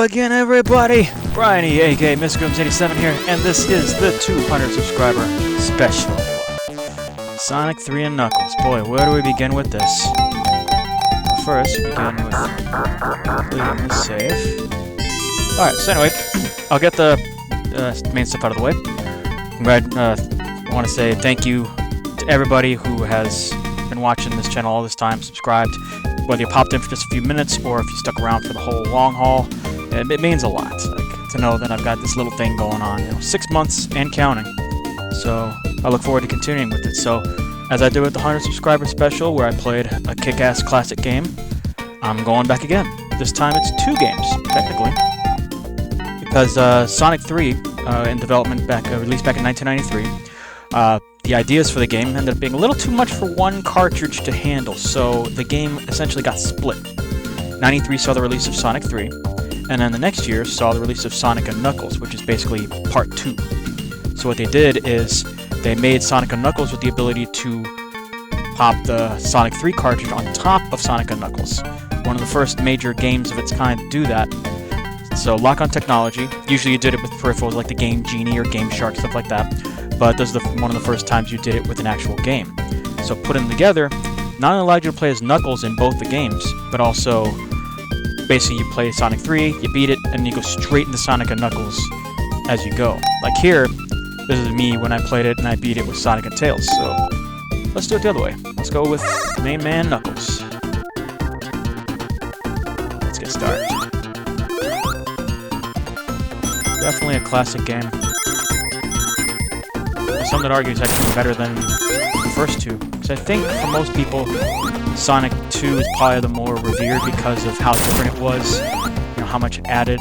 again, everybody! Bryony, aka MrGooms87 here, and this is the 200 subscriber special. Sonic 3 and Knuckles. Boy, where do we begin with this? Well, first, we begin with completing the save. Alright, so anyway, I'll get the main stuff out of the way. I want to say thank you to everybody who has been watching this channel all this time, subscribed, whether you popped in for just a few minutes or if you stuck around for the whole long haul. It means a lot, like, to know that I've got this little thing going on, 6 months and counting. So I look forward to continuing with it. So as I did with the 100 subscriber special where I played a kick-ass classic game, I'm going back again. This time it's 2 games, technically, because Sonic 3 in development released back in 1993. The ideas for the game ended up being a little too much for one cartridge to handle, so the game essentially got split. 93 saw the release of Sonic 3, and then the next year saw the release of Sonic and Knuckles, which is basically part 2. So what they did is they made Sonic and Knuckles with the ability to pop the Sonic 3 cartridge on top of Sonic and Knuckles. One of the first major games of its kind to do that. So lock-on technology. Usually you did it with peripherals like the Game Genie or Game Shark, stuff like that. But this is one of the first times you did it with an actual game. So put them together, not only allowed you to play as Knuckles in both the games, but also basically you play Sonic 3, you beat it, and you go straight into Sonic and Knuckles as you go. Like here, this is me when I played it and I beat it with Sonic and Tails. So let's do it the other way. Let's go with main man Knuckles. Let's get started. Definitely a classic game. Some would argue it's actually better than the first two, because I think for most people, Sonic 2 is probably the more revered because of how different it was, how much it added,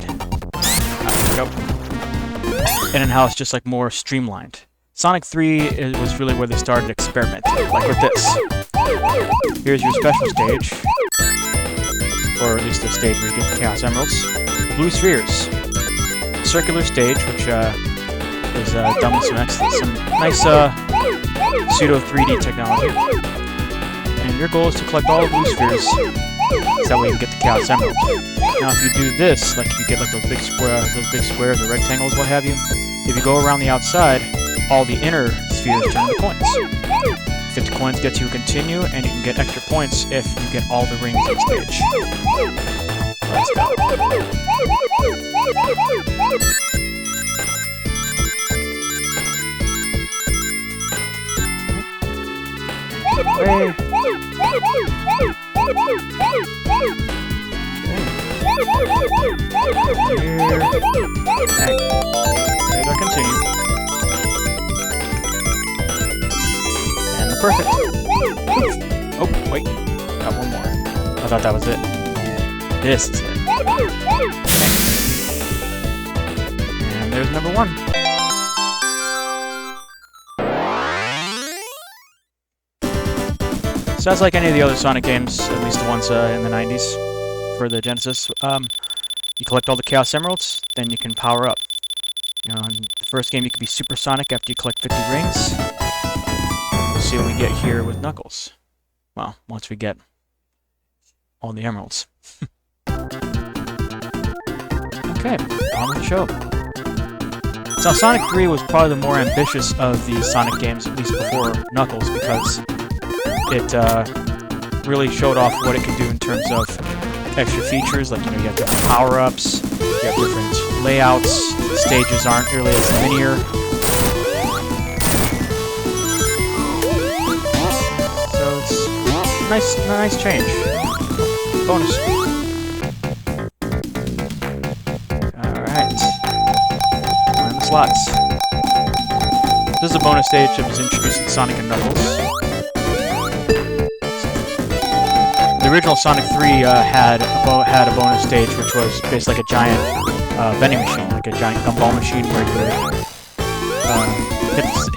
and then how it's just like more streamlined. Sonic 3 was really where they started experimenting, like with this. Here's your special stage, or at least the stage where you get the Chaos Emeralds. Blue Spheres. Circular stage, which is done with some nice pseudo 3D technology. And your goal is to collect all the blue spheres, so that way you can get the Chaos Emerald. Now if you do this, like if you get like those big squares or rectangles, what have you, if you go around the outside, all the inner spheres turn into coins. 50 coins gets you a continue, and you can get extra points if you get all the rings on stage. Let's go. Hey. Here. Hey. There's our continue. And the perfect. Oh, wait. Got one more. I thought that was it. This is it. Okay. And there's number 1. So that's like any of the other Sonic games, at least the ones in the 90s for the Genesis. You collect all the Chaos Emeralds, then you can power up. In the first game you can be Super Sonic after you collect 50 rings. We'll see what we get here with Knuckles. Well, once we get all the emeralds. Okay, on with the show. So Sonic 3 was probably the more ambitious of the Sonic games, at least before Knuckles, because it really showed off what it could do in terms of extra features, like, you have different power-ups, you have different layouts, the stages aren't really as linear. So it's a nice change. Bonus. Alright. Find the slots. This is a bonus stage that was introduced in Sonic and Knuckles. The original Sonic 3 had a bonus stage, which was basically like a giant vending machine, like a giant gumball machine where you would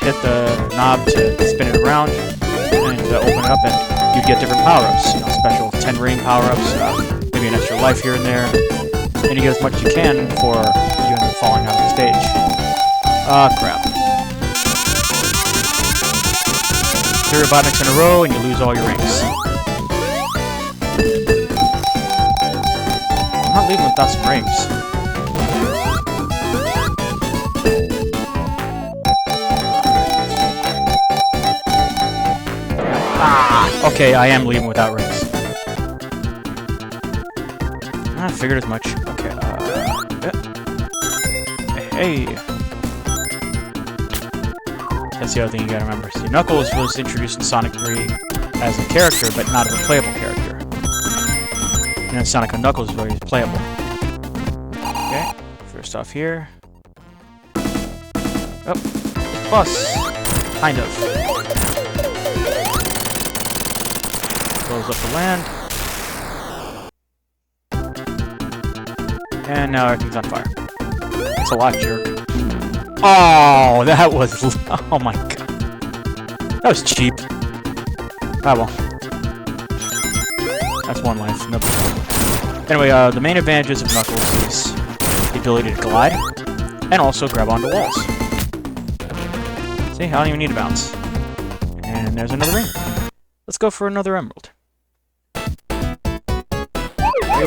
hit the knob to spin it around and open it up, and you'd get different power-ups, special 10 ring power-ups, maybe an extra life here and there, and you get as much as you can before you end up falling out of the stage. Ah, crap. 3 Robotniks in a row, and you lose all your rings. I'm not leaving without some rings. Okay, I am leaving without rings. I figured as much. Okay, hey! That's the other thing you gotta remember. See, Knuckles was introduced in Sonic 3 as a character, but not as a playable character. And then Sonic and Knuckles is where he's playable. Okay, first off here. Oh, bus! Kind of. Blows up the land. And now everything's on fire. It's a lot, jerk. Oh, that was... Oh my god. That was cheap. Ah, well. That's one life. No big deal. Anyway, the main advantages of Knuckles is the ability to glide, and also grab onto walls. See, I don't even need to bounce. And there's another ring. Let's go for another emerald. There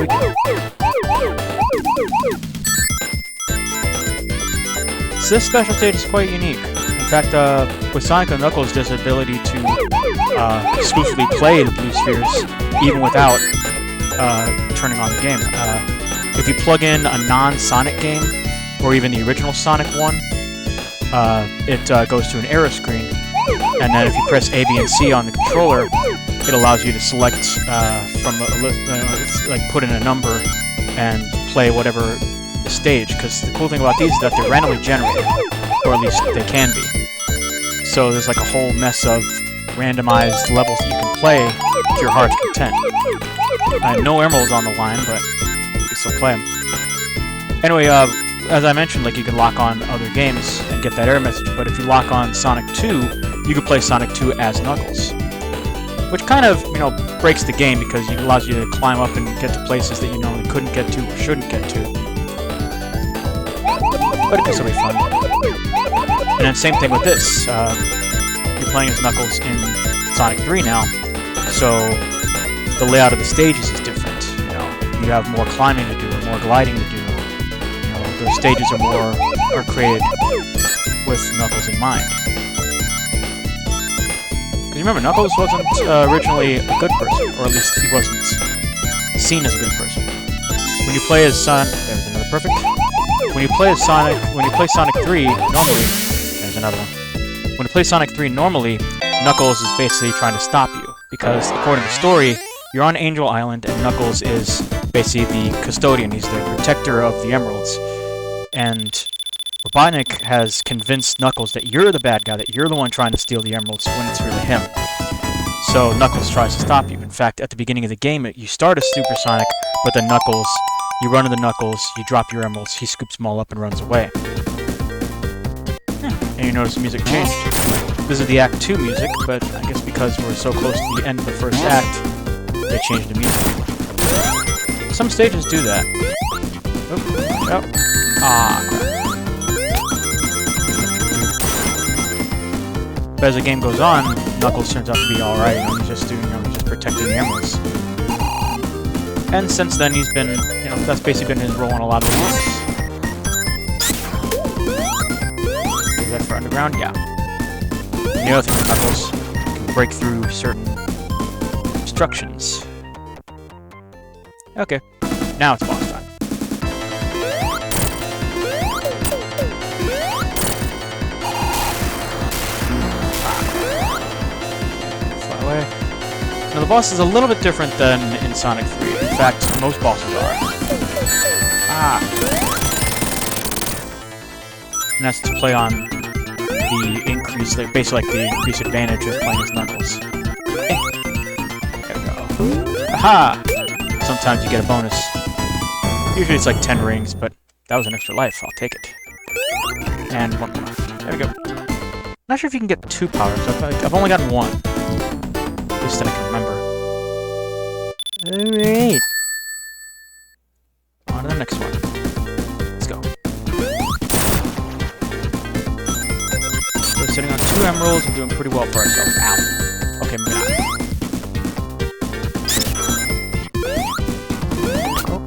we go. So this special stage is quite unique. In fact, with Sonic and Knuckles, there's the ability to exclusively play the blue spheres, even without turning on the game. If you plug in a non-Sonic game, or even the original Sonic 1, it goes to an error screen, and then if you press A, B, and C on the controller, it allows you to select from a list, like put in a number and play whatever stage. Because the cool thing about these is that they're randomly generated, or at least they can be. So there's like a whole mess of randomized levels that you can play to your heart's content. No emeralds on the line, but you can still play them. Anyway, as I mentioned, like you can lock on other games and get that error message, but if you lock on Sonic 2, you can play Sonic 2 as Knuckles. Which kind of, you know, breaks the game because it allows you to climb up and get to places that you normally couldn't get to or shouldn't get to. But it can still be fun. And then same thing with this. You're playing as Knuckles in Sonic 3 now, so the layout of the stages is different. You know, you have more climbing to do or more gliding to do. You know, those stages are created with Knuckles in mind. Because remember, Knuckles wasn't originally a good person, or at least he wasn't seen as a good person. When you play as there's another perfect. When you play Sonic 3 normally, there's another one. When you play Sonic 3 normally, Knuckles is basically trying to stop you, because according to the story, you're on Angel Island, and Knuckles is basically the custodian. He's the protector of the emeralds, and Robotnik has convinced Knuckles that you're the bad guy, that you're the one trying to steal the emeralds when it's really him. So Knuckles tries to stop you. In fact, at the beginning of the game, you start as Super Sonic, but then Knuckles, you run into Knuckles, you drop your emeralds, he scoops them all up and runs away. And you notice the music changed. This is the Act 2 music, but I guess because we're so close to the end of the first act, they changed the music. Some stages do that. Oh. Ah, crap. But as the game goes on, Knuckles turns out to be alright. You know, he's just protecting the emeralds. And since then, he's been, you know, that's basically been his role in a lot of the games. Is that for underground? Yeah. And the other thing with Knuckles, you can break through certain obstructions. Okay, now it's boss time. Now the boss is a little bit different than in Sonic 3. In fact, most bosses are. Ah! And that's to play on the increase, like basically like the increased advantage of playing as Knuckles. There we go. Aha! Sometimes you get a bonus. Usually it's like 10 rings, but that was an extra life. I'll take it. And one more. There we go. Not sure if you can get 2 powers. I've only gotten 1. At least that I can remember. Alright. On to the next one. Let's go. We're sitting on 2 emeralds and doing pretty well for ourselves. Ow. Okay, maybe not. Oh.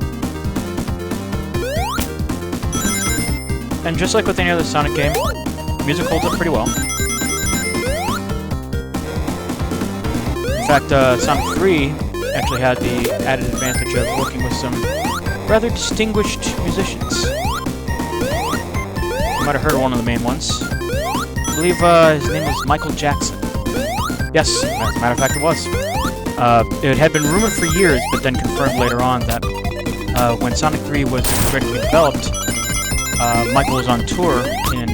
And just like with any other Sonic game, music holds up pretty well. In fact, Sonic 3 actually had the added advantage of working with some rather distinguished musicians. You might have heard of one of the main ones. I believe his name was Michael Jackson. Yes, as a matter of fact, it was. It had been rumored for years, but then confirmed later on that when Sonic 3 was ready to be developed, Michael was on tour in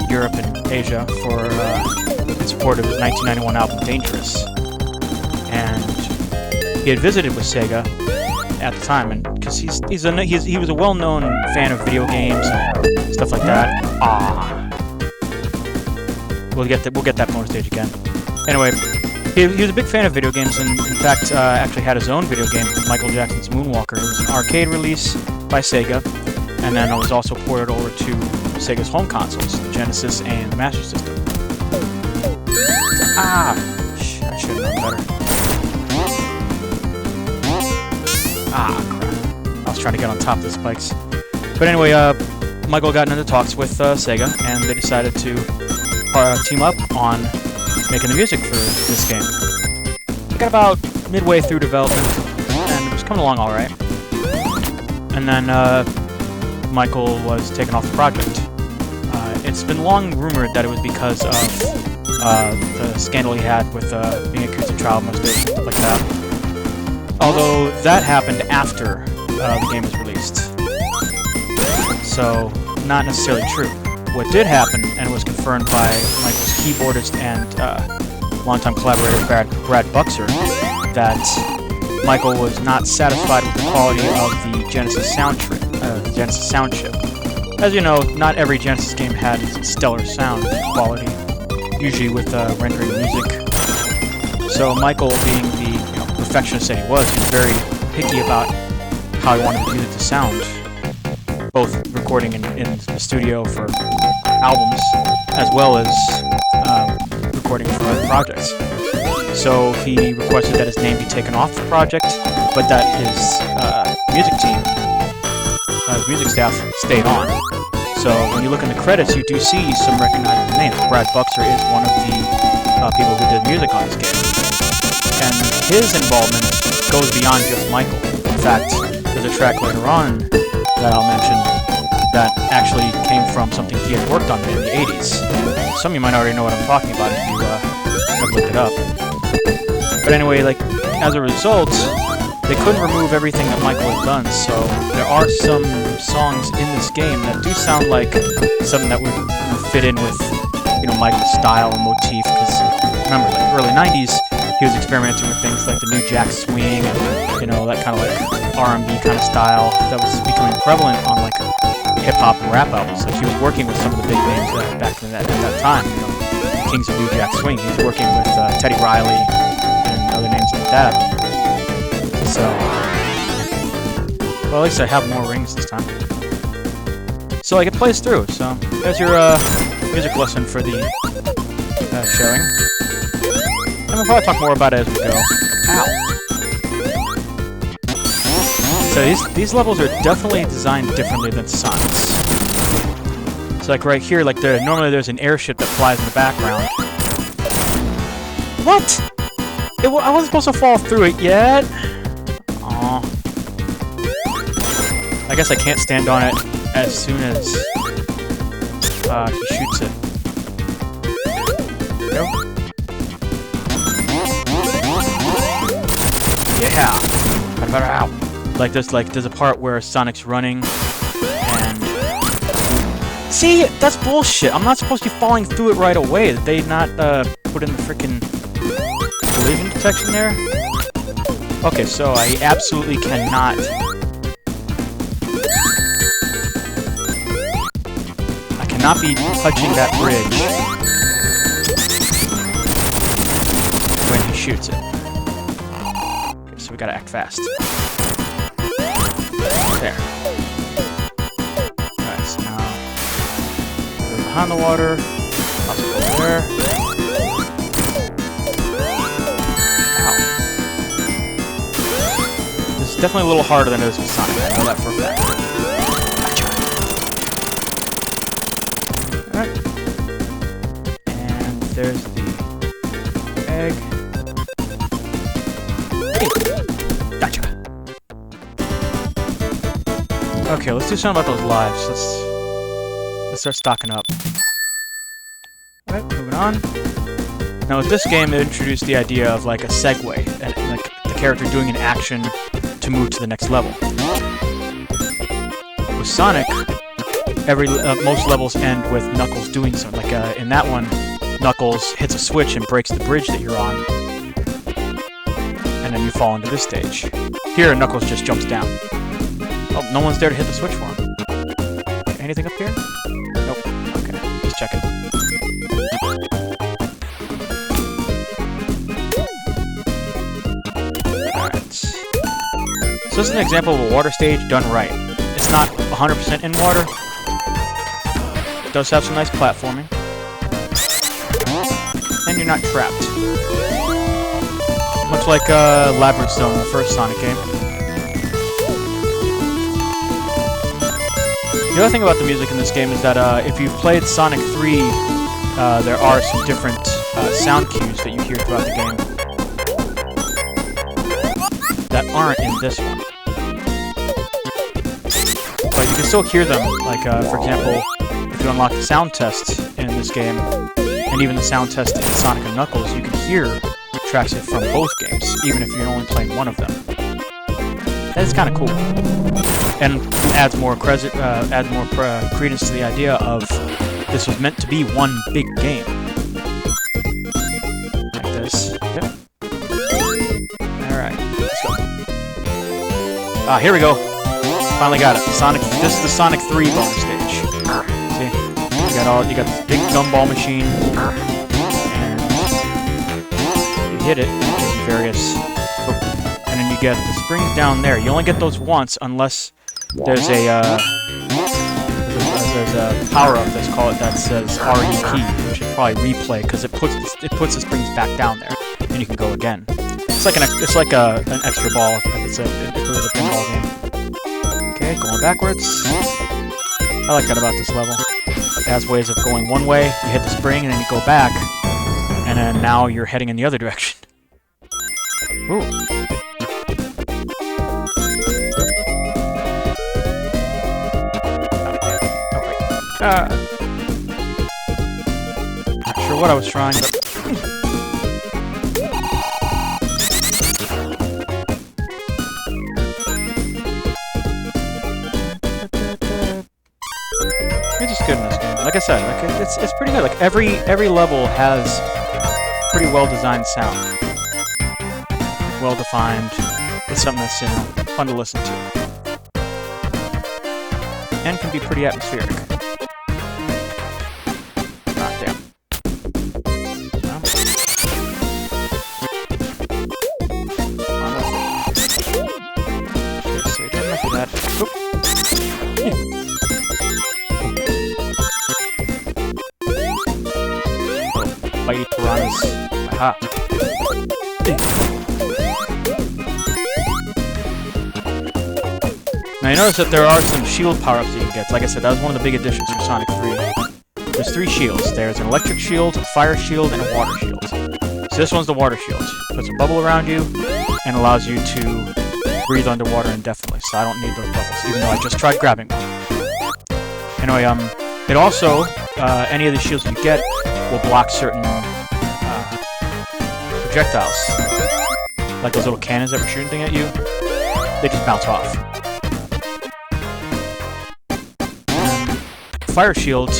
Europe and Asia for in support of his 1991 album Dangerous. And he had visited with Sega at the time, and because he was a well-known fan of video games and stuff like that. We'll get that bonus stage again. Anyway, he was a big fan of video games, and in fact, actually had his own video game, Michael Jackson's Moonwalker. It was an arcade release by Sega, and then it was also ported over to Sega's home consoles, the Genesis and the Master System. I should have known better. Crap. I was trying to get on top of the spikes. But anyway, Michael got into talks with Sega, and they decided to team up on making the music for this game. It got about midway through development, and it was coming along alright. And then Michael was taken off the project. It's been long rumored that it was because of the scandal he had with being accused of child molestation and stuff like that. Although that happened after the game was released. So, not necessarily true. What did happen, and was confirmed by Michael's keyboardist and longtime collaborator Brad Buxer, that Michael was not satisfied with the quality of the Genesis sound chip. As you know, not every Genesis game had stellar sound quality, usually with rendering music. So Michael, being the perfectionist that he was very picky about how he wanted the music to sound, both recording in the studio for albums, as well as recording for other projects. So he requested that his name be taken off the project, but that his music staff stayed on. So when you look in the credits, you do see some recognizable names. Brad Buxer is one of the people who did music on this game. And his involvement goes beyond just Michael. In fact, there's a track later on that I'll mention that actually came from something he had worked on in the 80s. Some of you might already know what I'm talking about if you have looked it up. But anyway, as a result, they couldn't remove everything that Michael had done, so there are some songs in this game that do sound like something that would fit in with Michael's style and motif, because remember, early 90s, he was experimenting with things like the New Jack Swing and, that kind of R&B kind of style that was becoming prevalent on hip-hop and rap albums. He was working with some of the big names back at that time, the Kings of New Jack Swing. He was working with Teddy Riley and other names like that. So, well, at least I have more rings this time. So it plays through. So there's your music lesson for the showing. And we'll probably talk more about it as we go. Ow! So these levels are definitely designed differently than Sonic's. So right here, normally there's an airship that flies in the background. What? I wasn't supposed to fall through it yet. Aww. I guess I can't stand on it as soon as he shoots it. Go. Yeah. Ow. There's a part where Sonic's running, and see, that's bullshit. I'm not supposed to be falling through it right away. Did they not put in the frickin' collision detection there? Okay, so I absolutely cannot. I cannot be touching that bridge when he shoots it. Okay, so we gotta act fast. There. Alright, so now go behind the water. Also go there. Ow. This is definitely a little harder than it is with Sonic. I know that for a fact. Gotcha. Alright. And there's the egg. Okay, let's do something about those lives. Let's start stocking up. Alright, moving on. Now with this game, it introduced the idea of like a segue, and like the character doing an action to move to the next level. With Sonic, most levels end with Knuckles doing something. Like in that one, Knuckles hits a switch and breaks the bridge that you're on, and then you fall into this stage. Here, Knuckles just jumps down. Oh, no one's there to hit the switch for him. Okay, anything up here? Nope. Okay, just checking. Alright. So this is an example of a water stage done right. It's not 100% in water. It does have some nice platforming. And you're not trapped. Much like Labyrinth Zone in the first Sonic game. The other thing about the music in this game is that if you've played Sonic 3, there are some different sound cues that you hear throughout the game that aren't in this one. But you can still hear them, like, for example, if you unlock the sound test in this game, and even the sound test in Sonic and Knuckles, you can hear tracks from both games, even if you're only playing one of them. That is kind of cool. And adds more credence to the idea of this was meant to be one big game. Like this. Yep. Alright, let's go. Ah, here we go. Finally got it. This is the Sonic 3 bonus stage. See? You got this big gumball machine. And you hit it, it gives you various. And then you get the springs down there. You only get those once unless there's a power-up that says REP, which should probably replay because it puts the springs back down there, and you can go again. It's like an extra ball if it was a pinball game. Okay, going backwards. I like that about this level. It has ways of going one way, you hit the spring, and then you go back, and then now you're heading in the other direction. Ooh. Not sure what I was trying, but... It's just good in this game. Like I said, like it's pretty good. Like every level has pretty well-designed sound. Well-defined. It's something that's, you know, fun to listen to. And can be pretty atmospheric. Fight piranhas. Aha. Now you notice that there are some shield power-ups that you can get. Like I said, that was one of the big additions for Sonic 3. There's 3 shields. There's an electric shield, a fire shield, and a water shield. So this one's the water shield. It puts a bubble around you and allows you to breathe underwater indefinitely. So I don't need those bubbles, even though I just tried grabbing them. Anyway, it also, any of the shields you get will block certain projectiles. Like those little cannons that were shooting things at you. They just bounce off. Fire shield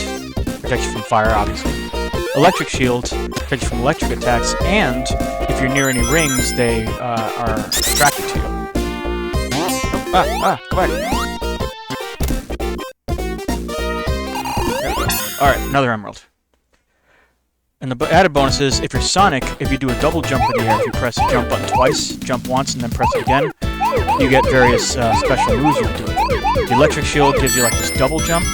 protects you from fire, obviously. Electric shield protects you from electric attacks, and if you're near any rings, they are attracted to you. Oh, go back. Alright, another emerald. And the added bonus is, if you're Sonic, if you do a double jump in the air, if you press the jump button twice, jump once, and then press it again, you get various special moves you can do with it. The electric shield gives you like this double jump.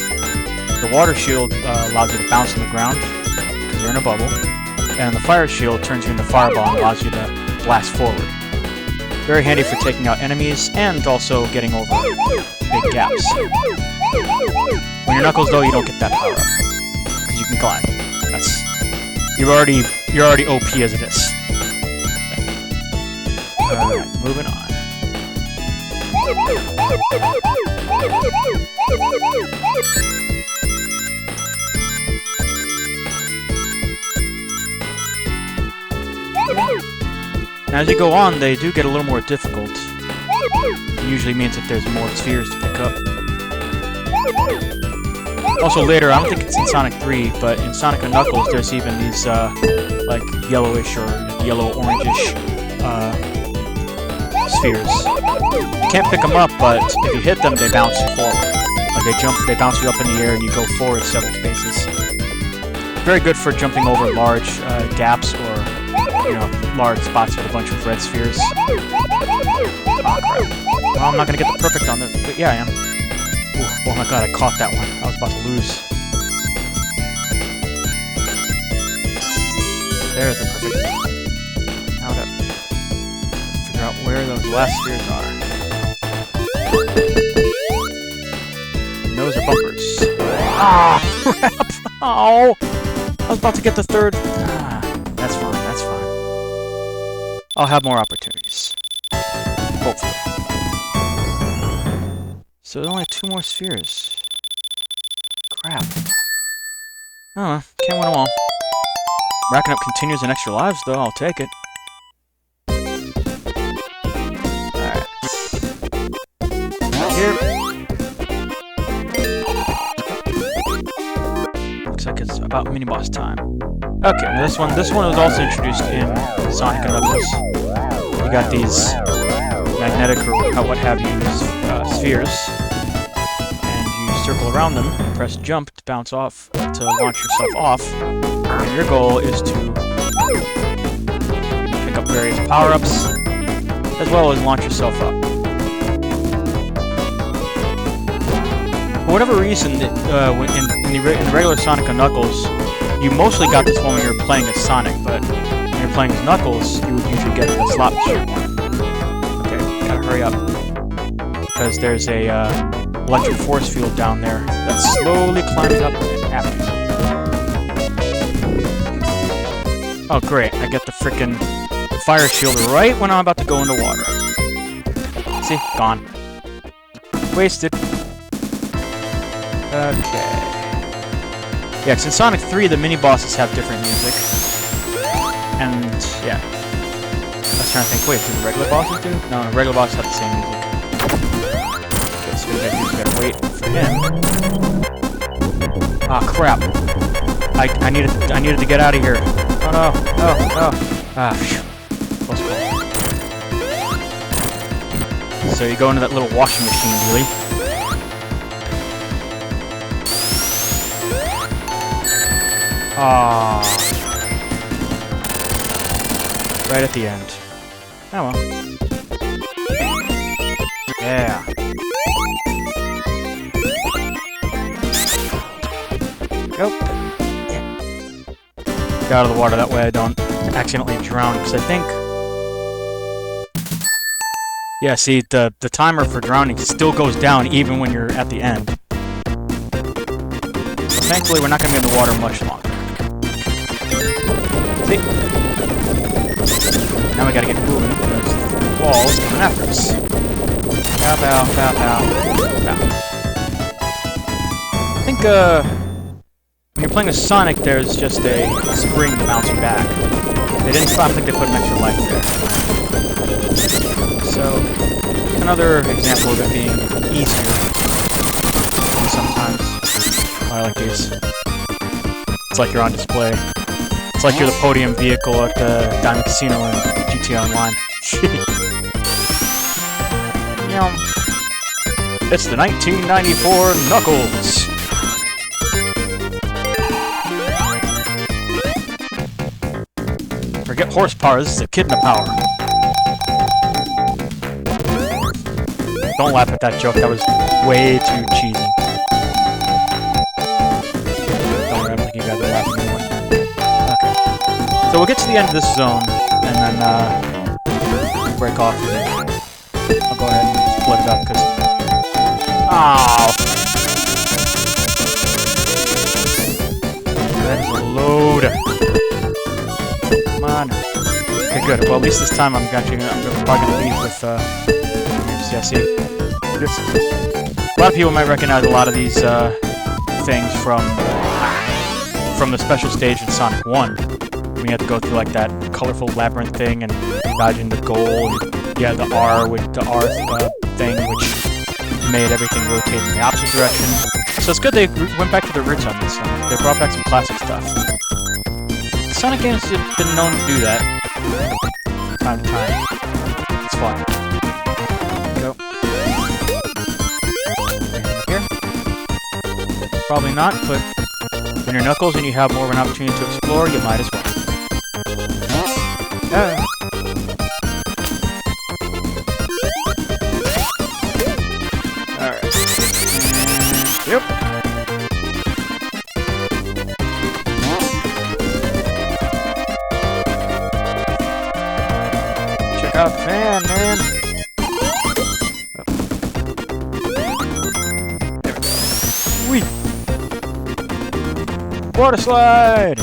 The water shield allows you to bounce on the ground, because you're in a bubble. And the fire shield turns you into a fireball and allows you to blast forward. Very handy for taking out enemies, and also getting over big gaps. When you're Knuckles, though, you don't get that power up. Because you can climb. You're already OP as it is. Alright, moving on. Now, as you go on, they do get a little more difficult. It usually means that there's more spheres to pick up. Also later, I don't think it's in Sonic 3, but in Sonic & Knuckles, there's even these, like, yellowish or yellow-orangish, spheres. You can't pick them up, but if you hit them, they bounce you forward. Like, they bounce you up in the air, and you go forward several spaces. Very good for jumping over large, gaps or, you know, large spots with a bunch of red spheres. Oh, crap. Well, I'm not gonna get the perfect on this, but yeah, I am. Ooh, oh my god, I caught that one. I was about to lose. There's the perfect. Now to figure out where those last spheres are. And those are bumpers. Ah, crap! Oh! I was about to get the third. Ah, that's fine, that's fine. I'll have more opportunities. Hopefully. So there's only 2 more spheres. Crap. Oh, can't win them all. Racking up continues and extra lives, though. I'll take it. Alright. Here. Looks like it's about mini-boss time. Okay, now this one was also introduced in Sonic & Knuckles. You got these magnetic or what have you spheres, and you circle around them, press jump to bounce off, to launch yourself off, and your goal is to pick up various power-ups, as well as launch yourself up. For whatever reason, in the regular Sonic & Knuckles, you mostly got this one when you were playing as Sonic, but when you're playing as Knuckles, you would usually get the slot machine one. Okay, gotta hurry up. Because there's a electric force field down there that's slowly climbing up after you. Oh great, I get the frickin' fire shield right when I'm about to go into water. See? Gone. Wasted. Okay. Yeah, 'cause in Sonic 3, the mini-bosses have different music. And, yeah. I was trying to think, wait, do the regular bosses do? No, the regular bosses have the same music. Okay, so we gotta wait for him. Ah, crap. I needed to get out of here. Oh no, no, no. Ah, phew. Close call. So you go into that little washing machine, really. Ah, right at the end. Oh well. Yeah. Go. Yeah. Get out of the water that way I don't accidentally drown, because I think... Yeah, see, the timer for drowning still goes down even when you're at the end. So thankfully, we're not going to be in the water much longer. See? Now we gotta get moving, because the wall's coming after us. Pow, pow, pow, pow, pow. I think, when you're playing with Sonic, there's just a spring to bounce you back. They didn't stop, I think they put an extra life there. So, another example of it being easier. Sometimes. I like these. It's like you're on display. It's like you're the podium vehicle at the Diamond Casino in GTA Online. It's the 1994 Knuckles! Forget horsepower, this is echidna power. Don't laugh at that joke, that was way too cheesy. Don't worry, I don't think you guys are laughing anymore. Okay. So we'll get to the end of this zone, and then, break off, and I'll go ahead and split it up, because... Aww! That is a load! Come on! Okay, good. Well, at least this time I'm probably gonna leave with, yeah, see? Just... A lot of people might recognize a lot of these things from the special stage in Sonic 1. When you have to go through like that colorful labyrinth thing and dodging the goal, and yeah, the R with the R thing, which made everything rotate in the opposite direction. So it's good they went back to their roots on this. They brought back some classic stuff. Sonic games have been known to do that from time to time. It's fun. Go. Here? Probably not, but when you're Knuckles and you have more of an opportunity to explore, you might as well. Alright. Yep. Check out the fan, man. There we go. Whee! Water slide!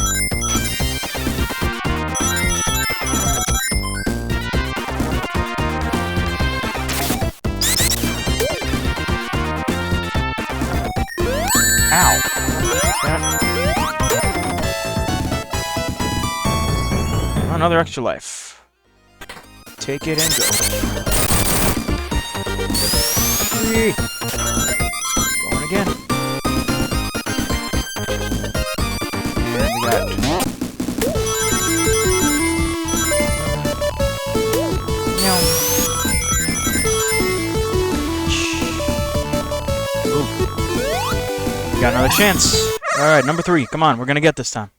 Ow! Another extra life. Take it and go. Whee! Going again. And we got... Ooh. We got another chance. Alright, number 3. Come on, we're gonna get this time.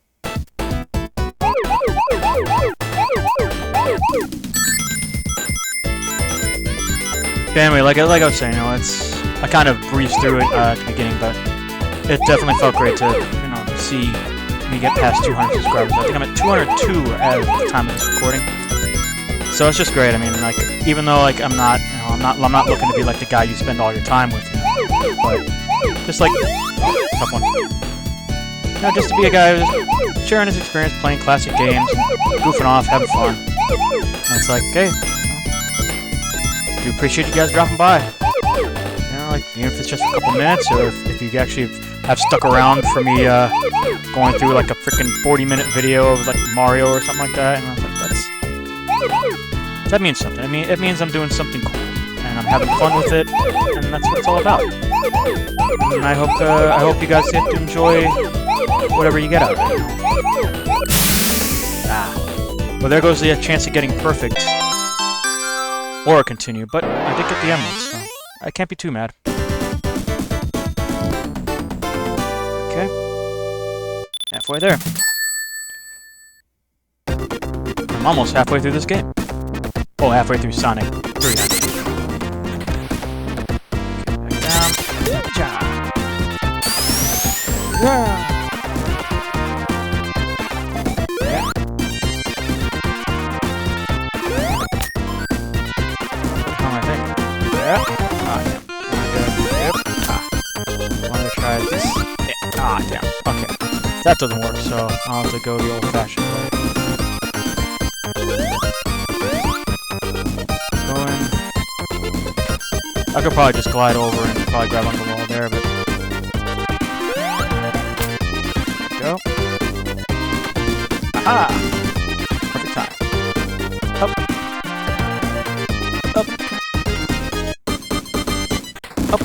Anyway, like I was saying, you know, I kind of breezed through it at the beginning, but it definitely felt great to, you know, see me get past 200 subscribers. I think I'm at 202 at the time of this recording. So it's just great. I mean, like, even though like I'm not looking to be like the guy you spend all your time with, you know, but just like tough one. You know, just to be a guy who's sharing his experience playing classic games, and goofing off, having fun. And it's like, hey. I do appreciate you guys dropping by. You know, like, even if it's just a couple minutes, or if you actually have stuck around for me going through like a freaking 40-minute video of like Mario or something like that. And I was like, that means something. I mean, it means I'm doing something cool, and I'm having fun with it, and that's what it's all about. And I hope you guys get to enjoy whatever you get out of it. Well, there goes the chance of getting perfect. Or continue, but I did get the emeralds, so I can't be too mad. Okay. Halfway there. I'm almost halfway through this game. Oh, halfway through Sonic 3, actually. Okay, back down. Yeah. Yep. Wanna try this? Yeah. Ah, damn. Okay. That doesn't work, so I'll have to go the old-fashioned way. Going. I could probably just glide over and probably grab onto the wall there, but... Go. Aha! Perfect time. Up. Up. Up.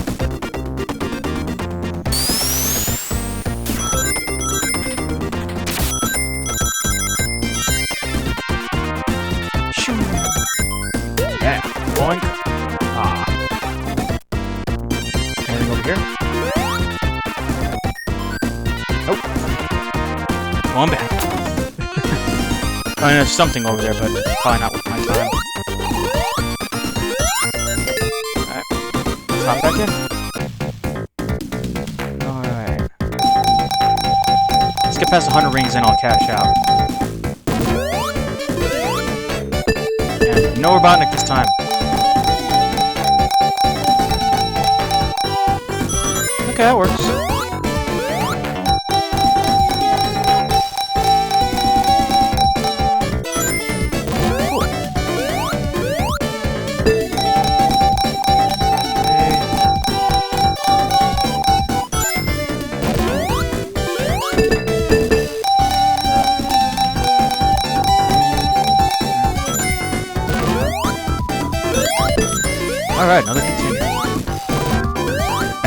Shoo. Yeah. Boink. Ah. Anything over here? Nope. Going back. I mean, there's something over there, but probably not worth my time. Alright. Let's hop back in. Alright. Let's get past 100 rings and I'll cash out. And no Robotnik this time. Okay, that works.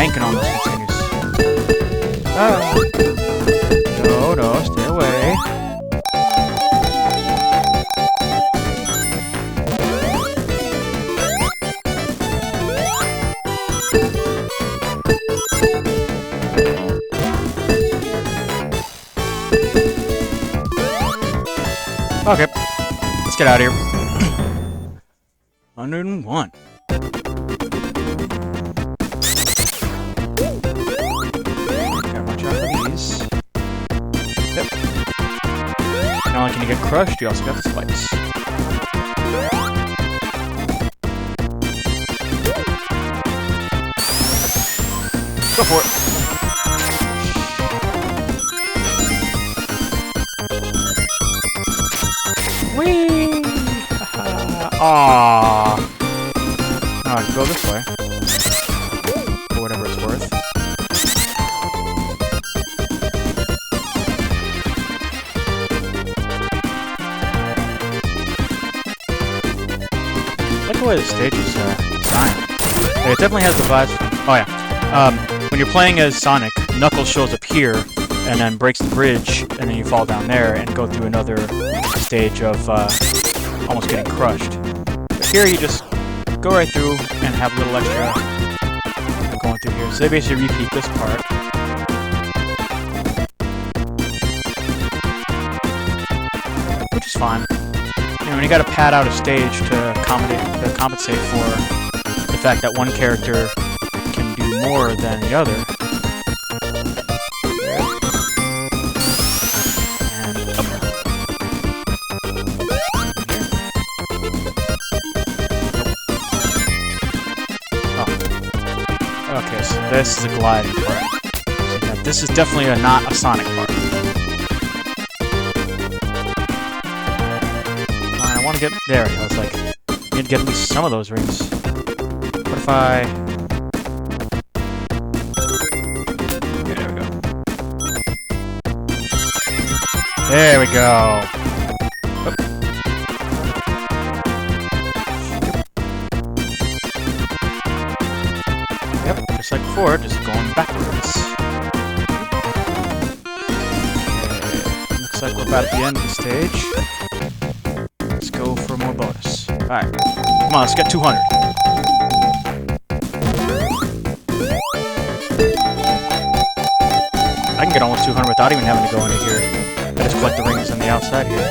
banking on those continues. Ah. No, no, stay away. Okay, let's get out of here. 101. Gotta watch out for these. Yep. Not only can you get crushed, you also got the spikes. Go for it. Whee! Aww. Oh, I can go this way. For whatever it's worth. I like the way the stage is designed. Yeah, it definitely has the vibes from... Oh yeah. When you're playing as Sonic, Knuckles shows up here, and then breaks the bridge, and then you fall down there and go through another stage of almost getting crushed. But here you just go right through and have a little extra going through here. So they basically repeat this part. Which is fine. You know, when you gotta pad out a stage to compensate for the fact that one character can do more than the other. Okay, so this is a gliding part. So yeah, this is definitely not a Sonic part. I want to get... There, I was like, I need to get at least some of those rings. What if I... Okay, there we go. There we go! Oop. Yep, just like before, just going backwards. Okay, looks like we're about at the end of the stage. Let's go for more bonus. Alright, come on, let's get 200. I can get almost 200 without even having to go into here. I just collect the rings on the outside here.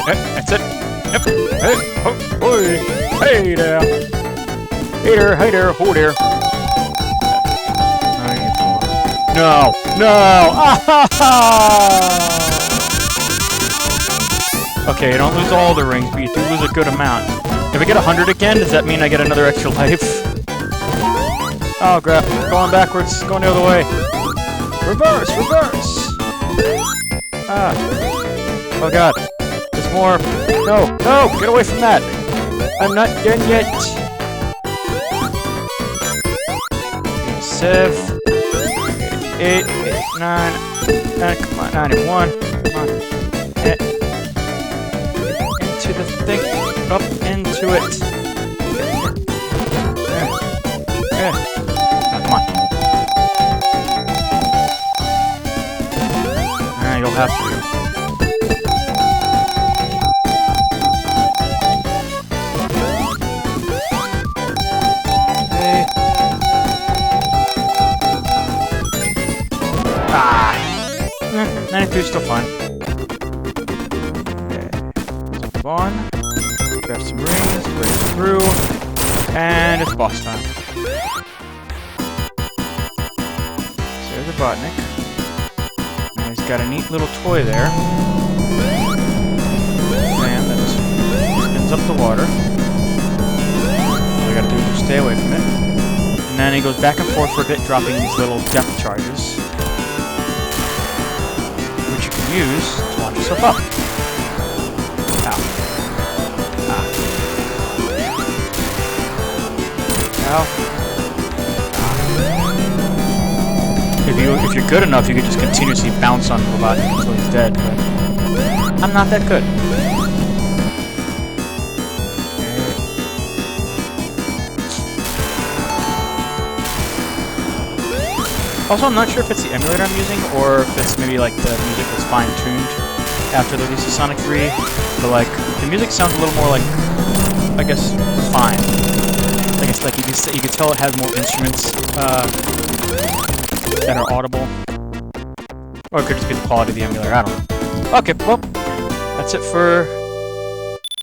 That's it. Yep. Hey, oh, boy. Hey there. Hey there, hey there, oh there. No, no. Okay, you don't lose all the rings, but you do lose a good amount. If I get 100 again, does that mean I get another extra life? Oh, crap. Going backwards. Going the other way. Reverse, reverse. Ah. Oh, God. There's more. No, no, get away from that. I'm not done yet. Seven, 8, 9, come on, 91. Come on. Into the thing. Up into it. Come on. You'll have to. Hey. Ah. 92 is still fine. Okay. So move on. Grab some rings, break through, and it's boss time. So there's a Botnik. And he's got a neat little toy there. Fan that just spins up the water. All I gotta do is just stay away from it. And then he goes back and forth for a bit, dropping these little depth charges, which you can use to launch yourself up. Ow. If you're good enough, you can just continuously bounce on the Robotnik until he's dead. But I'm not that good. Also, I'm not sure if it's the emulator I'm using, or if it's maybe like the music was fine-tuned after the release of Sonic 3. But like, the music sounds a little more like, I guess, fine. Like it's like you can tell it has more instruments that are audible. Or it could just be the quality of the emulator, I don't know. Okay, well, that's it for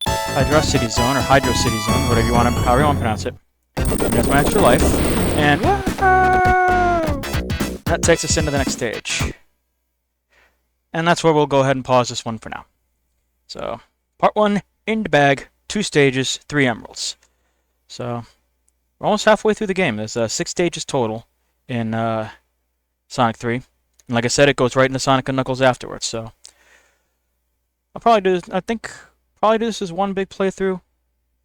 Hydro City Zone, or Hydro City Zone, whatever you want to, however you want to pronounce it. There's my extra life. And that takes us into the next stage. And that's where we'll go ahead and pause this one for now. So, part 1, in the bag, 2 stages, 3 emeralds. So, we're almost halfway through the game. There's 6 stages total in Sonic 3. And like I said, it goes right into Sonic and Knuckles afterwards, so I'll probably do this, probably do this as one big playthrough,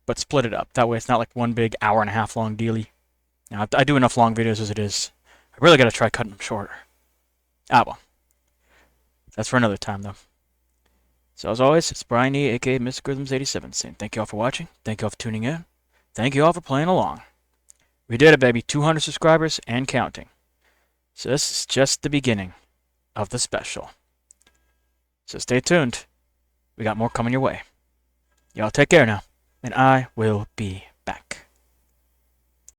but split it up. That way it's not like one big hour-and-a-half long dealy. Now, I do enough long videos as it is. I really gotta try cutting them shorter. Ah, well. That's for another time, though. So, as always, it's Brian E, aka MrGrisms87, saying thank you all for watching, thank you all for tuning in, thank you all for playing along. We did it, baby. 200 subscribers and counting. So this is just the beginning of the special. So stay tuned. We got more coming your way. Y'all take care now, and I will be